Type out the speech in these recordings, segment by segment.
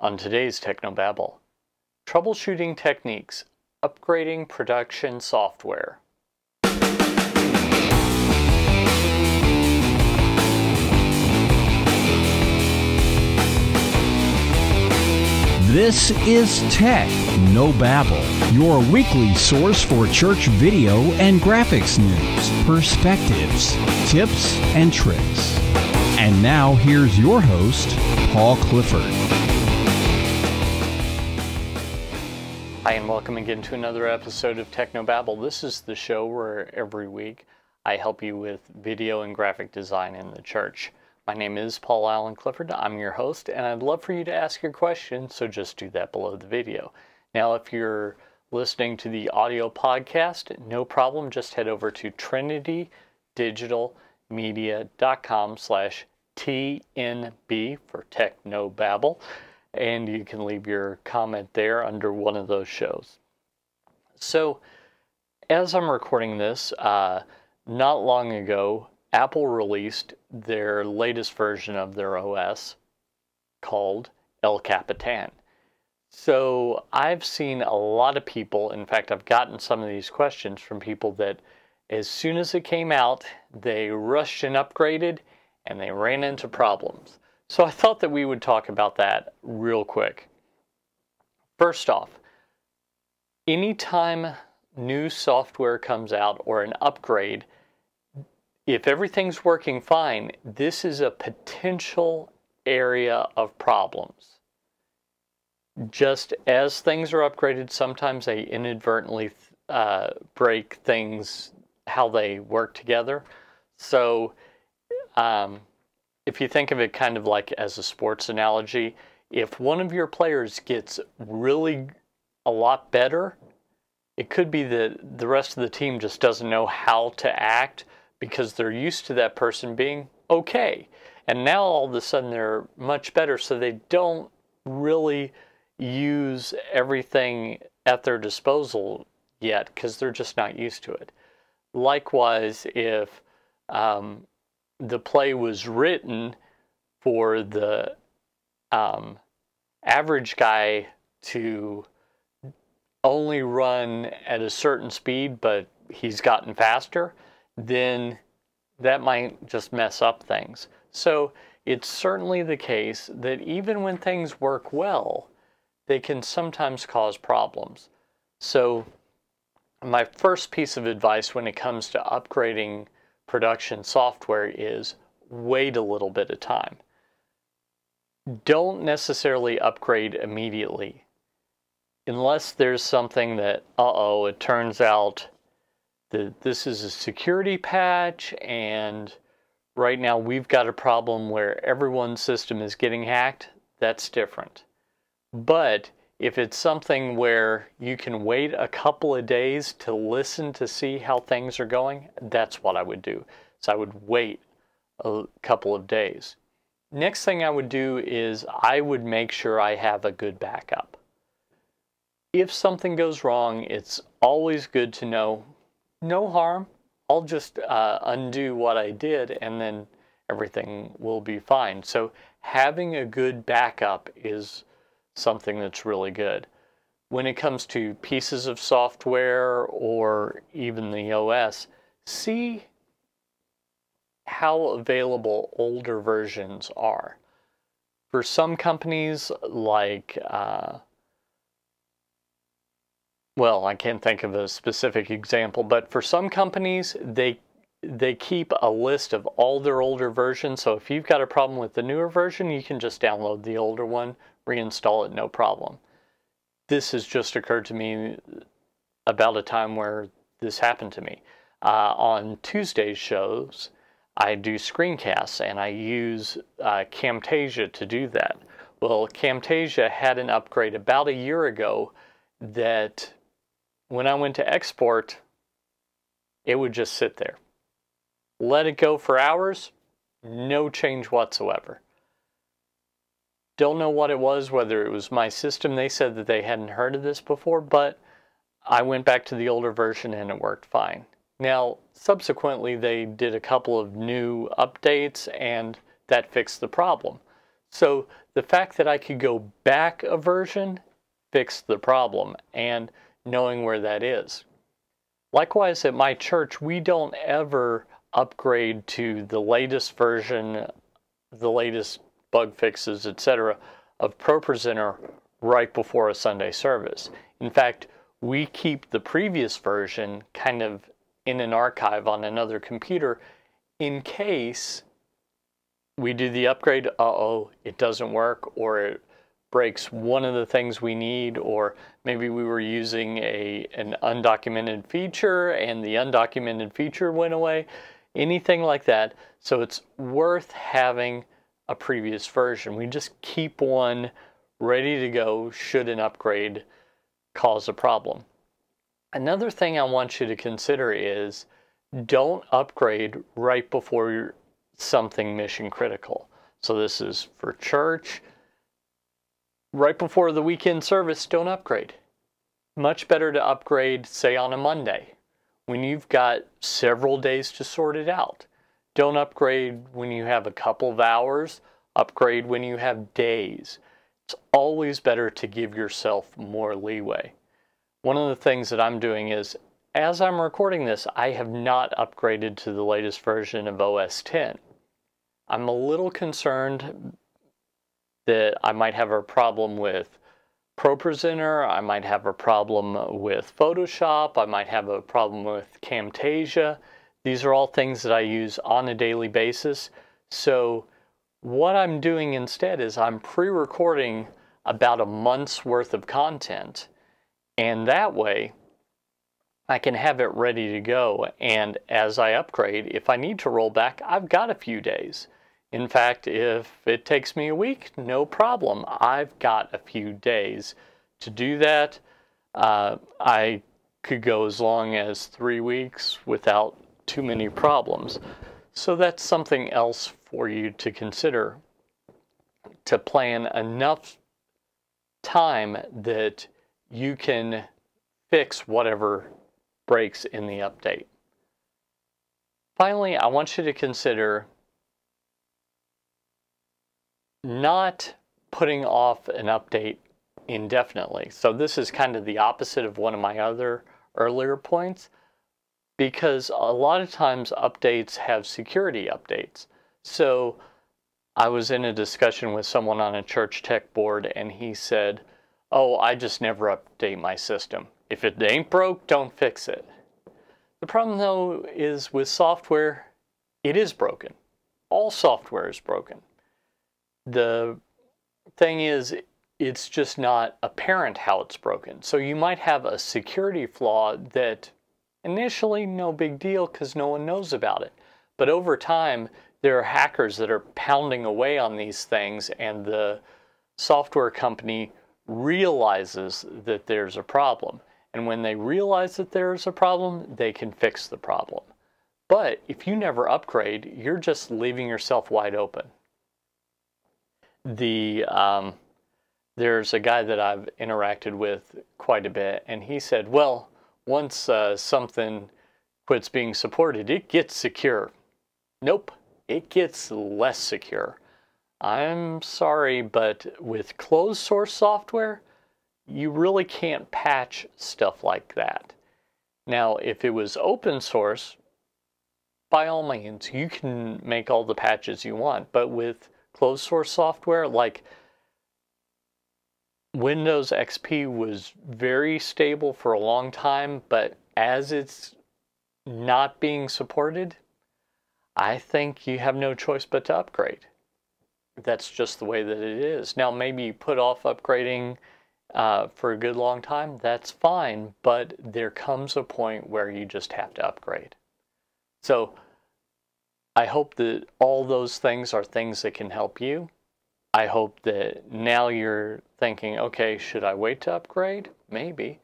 On today's Technobabble, Troubleshooting Techniques, Upgrading Production Software. This is Tech No Babble, your weekly source for church video and graphics news, perspectives, tips, and tricks. And now here's your host, Paul Clifford. Hi, and welcome again to another episode of Technobabble. This is the show where every week I help you with video and graphic design in the church. My name is Paul Allen Clifford. I'm your host, and I'd love for you to ask your question, so just do that below the video. Now, if you're listening to the audio podcast, no problem. Just head over to trinitydigitalmedia.com/TNB for Technobabble, and you can leave your comment there under one of those shows. So, as I'm recording this, not long ago, Apple released their latest version of their OS called El Capitan. So I've seen a lot of people, in fact, I've gotten some of these questions from people that as soon as it came out, they rushed and upgraded and they ran into problems. So I thought that we would talk about that real quick. First off, anytime new software comes out or an upgrade, if everything's working fine, this is a potential area of problems. Just as things are upgraded, sometimes they inadvertently break things, how they work together. So if you think of it kind of like as a sports analogy, if one of your players gets really a lot better, it could be that the rest of the team just doesn't know how to act, because they're used to that person being okay. And now all of a sudden they're much better, so they don't really use everything at their disposal yet because they're just not used to it. Likewise, if the play was written for the average guy to only run at a certain speed, but he's gotten faster, then that might just mess up things. So it's certainly the case that even when things work well, they can sometimes cause problems. So my first piece of advice when it comes to upgrading production software is wait a little bit of time. Don't necessarily upgrade immediately unless there's something that, it turns out that this is a security patch, and right now we've got a problem where everyone's system is getting hacked. That's different. But if it's something where you can wait a couple of days to listen to see how things are going, that's what I would do. So I would wait a couple of days. Next thing I would do is I would make sure I have a good backup. If something goes wrong, it's always good to know, no harm, I'll just undo what I did and then everything will be fine. So having a good backup is something that's really good. When it comes to pieces of software or even the OS, see how available older versions are. For some companies like I can't think of a specific example, but for some companies, they keep a list of all their older versions. So if you've got a problem with the newer version, you can just download the older one, reinstall it, no problem. This has just occurred to me about a time where this happened to me. On Tuesday's shows, I do screencasts, and I use Camtasia to do that. Well, Camtasia had an upgrade about a year ago that when I went to export, it would just sit there. Let it go for hours, no change whatsoever. Don't know what it was, whether it was my system. They said that they hadn't heard of this before, but I went back to the older version and it worked fine. Now, subsequently, they did a couple of new updates and that fixed the problem. So the fact that I could go back a version fixed the problem, and knowing where that is. Likewise, at my church, we don't ever upgrade to the latest version, the latest bug fixes, etc., of ProPresenter right before a Sunday service. In fact, we keep the previous version kind of in an archive on another computer in case we do the upgrade, it doesn't work, or it breaks one of the things we need, or maybe we were using an undocumented feature and the undocumented feature went away, anything like that. So it's worth having a previous version. We just keep one ready to go should an upgrade cause a problem. Another thing I want you to consider is don't upgrade right before something mission critical. So this is for church. Right before the weekend service, don't upgrade. Much better to upgrade, say, on a Monday, when you've got several days to sort it out. Don't upgrade when you have a couple of hours. Upgrade when you have days. It's always better to give yourself more leeway. One of the things that I'm doing is, as I'm recording this, I have not upgraded to the latest version of OS X. I'm a little concerned that I might have a problem with ProPresenter, I might have a problem with Photoshop, I might have a problem with Camtasia. These are all things that I use on a daily basis. So what I'm doing instead is I'm pre-recording about a month's worth of content, and that way I can have it ready to go. And as I upgrade, if I need to roll back, I've got a few days. In fact, if it takes me a week, no problem. I've got a few days to do that. I could go as long as 3 weeks without too many problems. So that's something else for you to consider, to plan enough time that you can fix whatever breaks in the update. Finally, I want you to consider not putting off an update indefinitely. So this is kind of the opposite of one of my other earlier points, because a lot of times updates have security updates. So I was in a discussion with someone on a church tech board, and he said, "Oh, I just never update my system. If it ain't broke, don't fix it." The problem though is with software, it is broken. All software is broken. The thing is, it's just not apparent how it's broken. So you might have a security flaw that initially no big deal because no one knows about it. But over time, there are hackers that are pounding away on these things, and the software company realizes that there's a problem. And when they realize that there's a problem, they can fix the problem. But if you never upgrade, you're just leaving yourself wide open. There's a guy that I've interacted with quite a bit, and he said, well, once something quits being supported, it gets secure. Nope, it gets less secure. I'm sorry, but with closed source software, you really can't patch stuff like that. Now, if it was open source, by all means, you can make all the patches you want, but with closed source software, like Windows XP was very stable for a long time, but as it's not being supported, I think you have no choice but to upgrade. That's just the way that it is. Now, maybe you put off upgrading for a good long time, that's fine, but there comes a point where you just have to upgrade. So I hope that all those things are things that can help you. I hope that now you're thinking, okay, should I wait to upgrade? Maybe.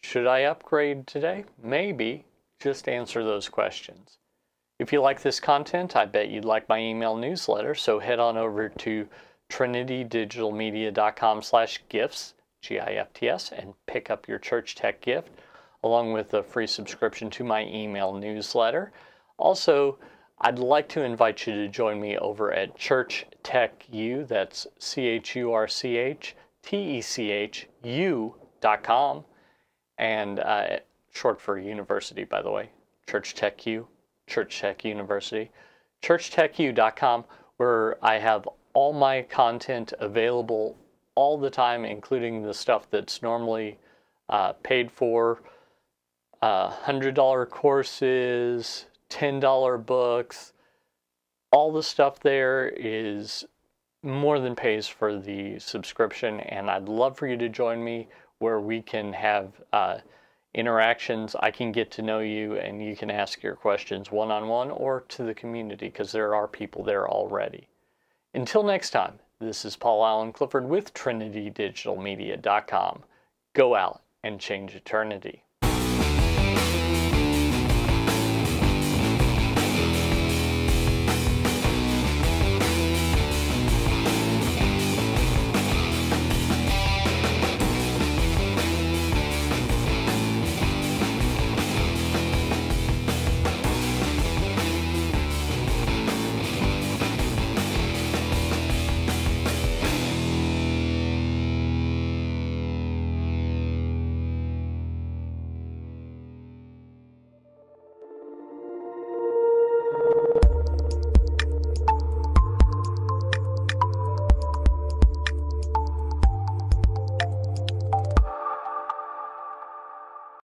Should I upgrade today? Maybe. Just answer those questions. If you like this content, I bet you'd like my email newsletter, so head on over to trinitydigitalmedia.com/gifts, GIFTS, and pick up your church tech gift, along with a free subscription to my email newsletter. Also, I'd like to invite you to join me over at Church Tech U, that's ChurchTechu.com, and short for university, by the way. Church Tech U, Church Tech University. ChurchTechU.com, where I have all my content available all the time, including the stuff that's normally paid for, $100 courses, $10 books. All the stuff there is more than pays for the subscription, and I'd love for you to join me where we can have interactions. I can get to know you, and you can ask your questions one-on-one or to the community, because there are people there already. Until next time, this is Paul Allen Clifford with TrinityDigitalMedia.com. Go out and change eternity.